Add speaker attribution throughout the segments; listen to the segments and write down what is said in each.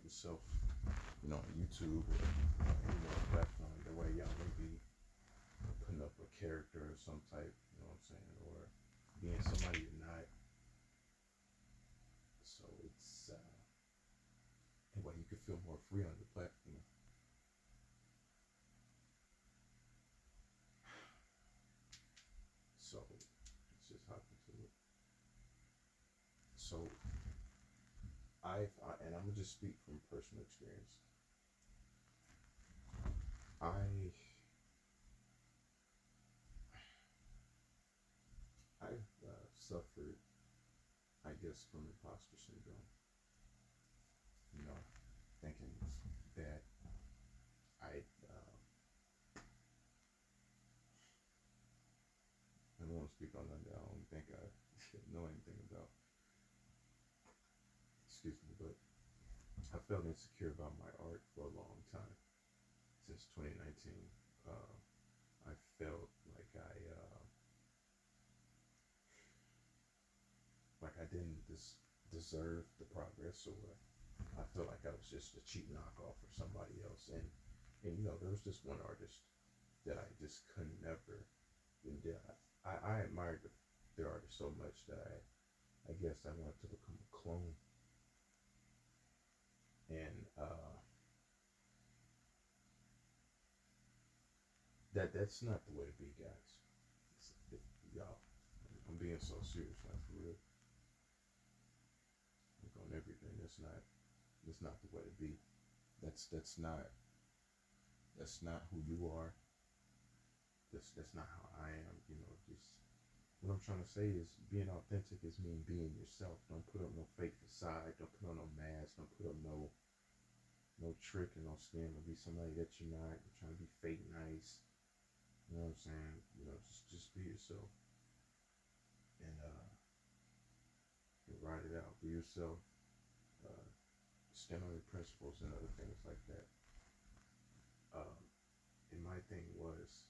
Speaker 1: yourself, on YouTube or any other platform. The way y'all may be putting up a character of some type, what I'm saying, or being somebody you're not. So it's anyway, you can feel more free on the platform. So let's just hop into it. So and I'm gonna just speak from personal experience. I I've suffered, I guess, from imposter syndrome. You know, thinking that I I don't want to speak on that. I don't think I know anything about. Excuse me, but I felt insecure about my art for a long time. Since 2019, I felt like I didn't deserve the progress, or I felt like I was just a cheap knockoff for somebody else. And there was this one artist that I just could never. I admired the artist so much that I guess I wanted to become a clone. And that's not the way to be, guys. Y'all, I'm being so serious, like for real. Like on everything. That's not the way to be. That's not who you are. That's not how I am. Just what I'm trying to say is being authentic is mean being yourself. Don't put up no fake facade. Don't put on no mask. Don't put up no trick and no scam to be somebody that you're not. You're trying to be fake nice. You know what I'm saying? Just be yourself and ride it out. Be yourself. Uh, Stand on your principles and other things like that. Um, and my thing was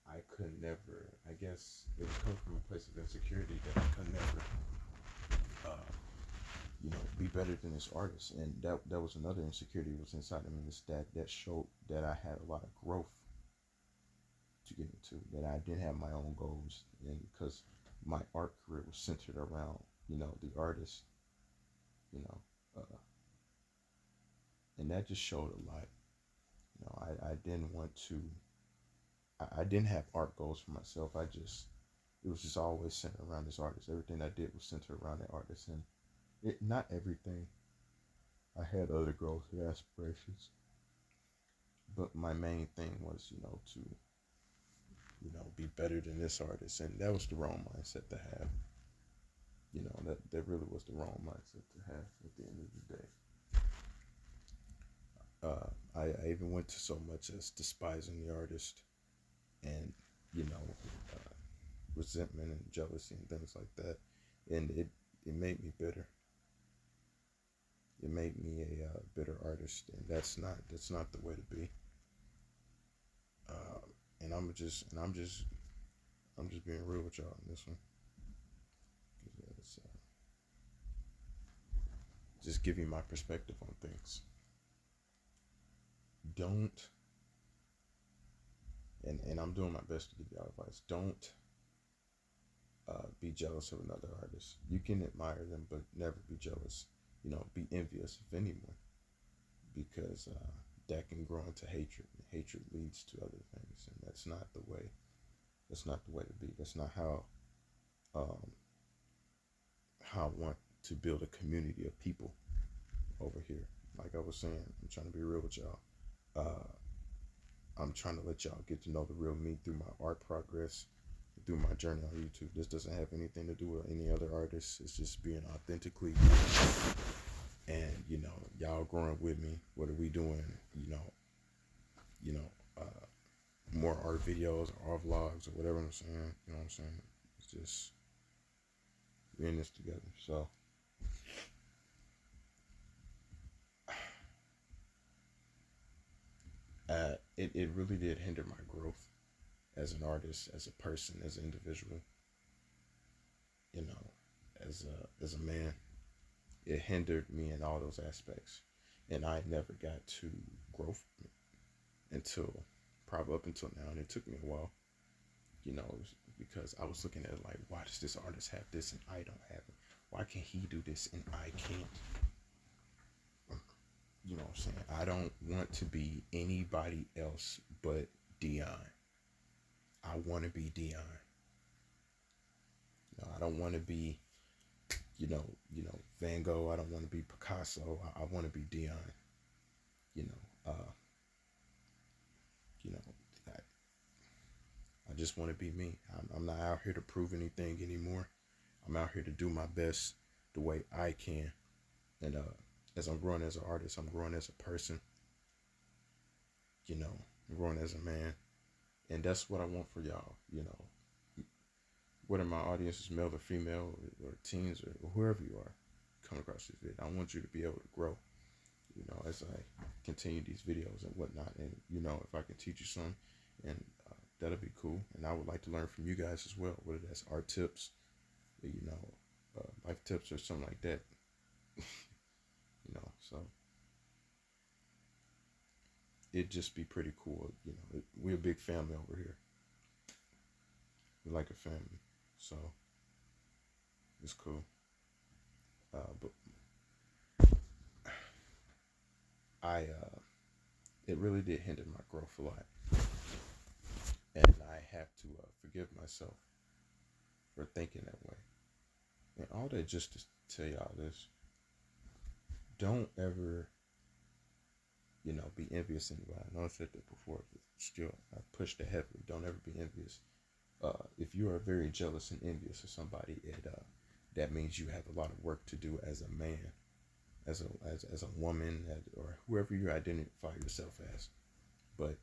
Speaker 1: I could never. I guess it would come from a place of insecurity that I could never, be better than this artist. And that was another insecurity was inside of me. Is that showed that I had a lot of growth to get into. That I didn't have my own goals, and because my art career was centered around the artist, you know, uh, and that just showed a lot. I didn't want to. I didn't have art goals for myself. It was just always centered around this artist. Everything I did was centered around that artist, and not everything. I had other goals and aspirations, but my main thing was, to be better than this artist, and that was the wrong mindset to have. That really was the wrong mindset to have at the end of the day. I even went to so much as despising the artist and, you know, uh, resentment and jealousy and things like that. And it made me bitter. It made me a bitter artist, and that's not the way to be. Uh, and I'm just being real with y'all on this one. It's, just give you my perspective on things. Don't, and I'm doing my best to give y'all advice. Don't be jealous of another artist. You can admire them, but never be jealous. Be envious of anyone, because that can grow into hatred. And hatred leads to other things, and that's not the way. That's not the way to be. That's not um, how I want to build a community of people over here. Like I was saying, I'm trying to be real with y'all. Uh, I'm trying to let y'all get to know the real me through my art progress, through my journey on YouTube. This doesn't have anything to do with any other artists. It's just being authentically me. And y'all growing with me. What are we doing? You know, more art videos or art vlogs or whatever I'm saying. You know what I'm saying? It's just we're in this together. So it really did hinder my growth as an artist, as a person, as an individual. You know, as a man, it hindered me in all those aspects. and I never got to grow from it until probably up until now, and it took me a while, you know, because I was looking at it like, why does this artist have this and I don't have it? Why can't he do this and I can't? You know what I'm saying? I don't want to be anybody else but Dion. I want to be Dion. No, I don't want to be, Van Gogh. I don't want to be Picasso. I want to be Dion. You know, you know, I, I just want to be me. I'm not out here to prove anything anymore. I'm out here to do my best the way I can. And as I'm growing as an artist, I'm growing as a person. I'm growing as a man. And that's what I want for y'all. Whether my audience is male or female or teens or whoever you are, come across this video. I want you to be able to grow, as I continue these videos and whatnot. And, if I can teach you some, and that'll be cool. And I would like to learn from you guys as well, whether that's art tips, life tips or something like that. So it'd just be pretty cool. We're a big family over here. We're like a family. So it's cool. But it really did hinder my growth a lot. And I have to forgive myself for thinking that way. And all that just to tell y'all this. Don't ever, be envious of anybody. I know I said that before, but still, I pushed it heavily. Don't ever be envious. If you are very jealous and envious of somebody, that means you have a lot of work to do as a man, as a woman, or whoever you identify yourself as. But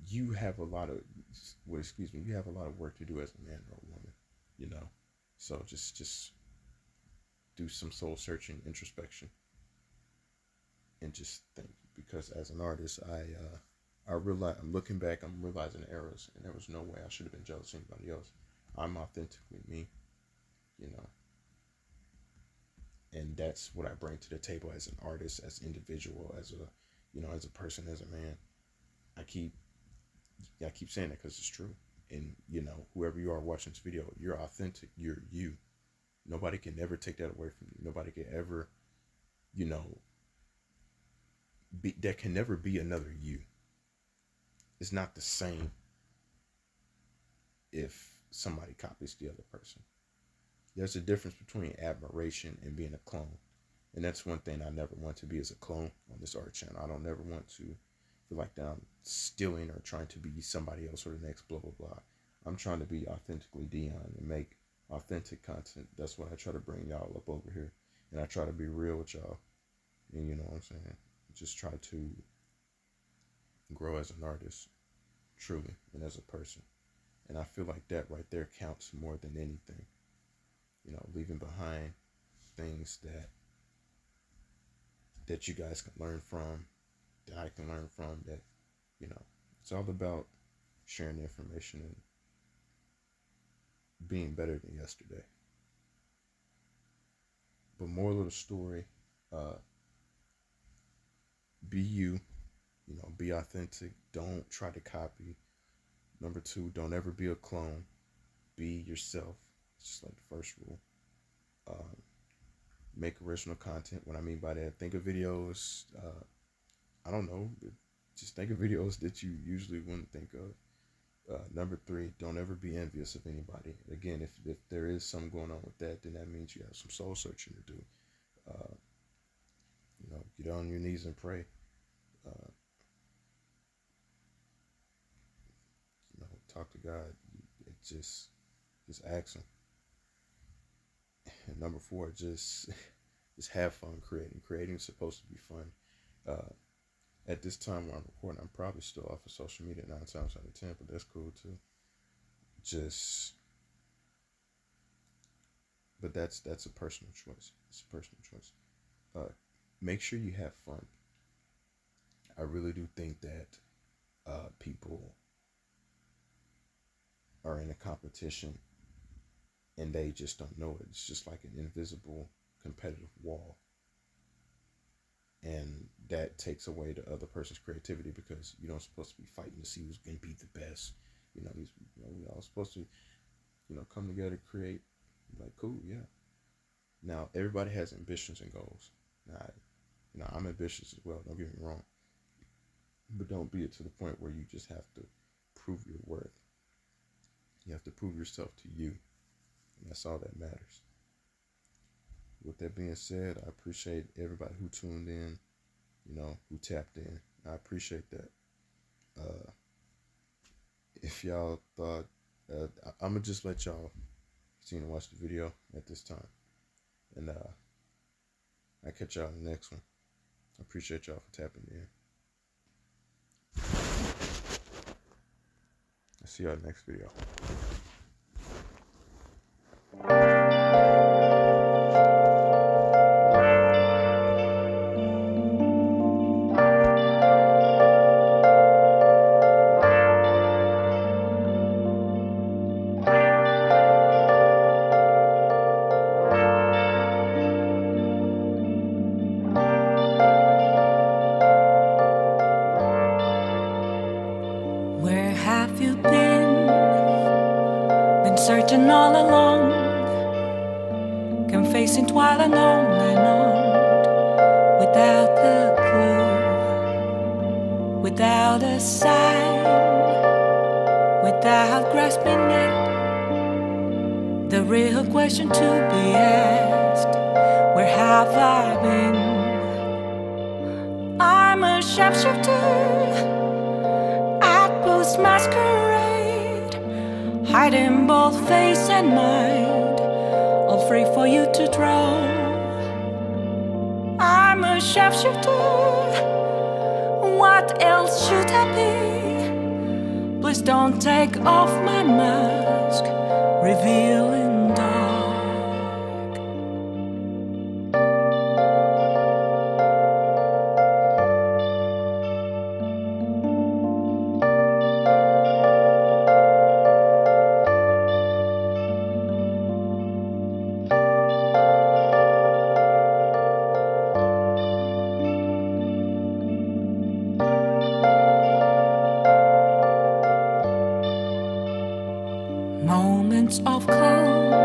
Speaker 1: you have a lot of, you have a lot of work to do as a man or a woman, So just do some soul searching, introspection, and just think. Because as an artist, I realize, I'm looking back, I'm realizing errors, and there was no way I should have been jealous of anybody else. I'm authentically me, and that's what I bring to the table as an artist, as an individual, as a person, as a man. I keep saying that because it's true. And whoever you are watching this video, you're authentic. You're you. Nobody can ever take that away from you. Nobody can ever, there can never be another you. It's not the same if somebody copies the other person. There's a difference between admiration and being a clone. And that's one thing I never want to be, as a clone on this art channel. I don't never want to feel like that I'm stealing or trying to be somebody else or the next blah, blah, blah. I'm trying to be authentically Dion and make authentic content. That's what I try to bring y'all up over here. And I try to be real with y'all. And you know what I'm saying? Just try to grow as an artist, truly, and as a person. And I feel like that right there counts more than anything. Leaving behind things that you guys can learn from, that I can learn from, that, it's all about sharing the information and being better than yesterday. But moral of the story, be you, be authentic. Don't try to copy. Number 2, don't ever be a clone. Be yourself. It's just like the first rule. Make original content. What I mean by that, think of videos. I don't know. Just think of videos that you usually wouldn't think of. Number 3, don't ever be envious of anybody. Again, if there is something going on with that, then that means you have some soul searching to do. Get on your knees and pray. Talk to God. Just ask Him. And number 4, just have fun creating. Creating is supposed to be fun. At this time when I'm recording, I'm probably still off of social media 9 times out of 10, but that's cool too. But that's a personal choice. It's a personal choice. Make sure you have fun. I really do think that people are in a competition and they just don't know it. It's just like an invisible competitive wall. and that takes away the other person's creativity because you don't supposed to be fighting to see who's gonna be the best. We all supposed to come together, create. Like, cool, yeah. Now everybody has ambitions and goals. Now, I'm ambitious as well. Don't get me wrong, but don't be it to the point where you just have to prove your worth. You have to prove yourself to you, and that's all that matters. With that being said, I appreciate everybody who tuned in, who tapped in. I appreciate that. If y'all thought, I'm gonna just let y'all continue to watch the video at this time, and I catch y'all in the next one. I appreciate y'all for tapping in. I'll see y'all in the next video.
Speaker 2: Where have you been? Been searching all along, confessing while alone and on, without a clue, without a sign, without grasping it. The real question to be asked: where have I been? I'm a sharpshooter, masquerade, hiding both face and mind, all free for you to draw. I'm a sharpshooter, what else should I be? Please don't take off my mask, revealing dark. Moments of calm,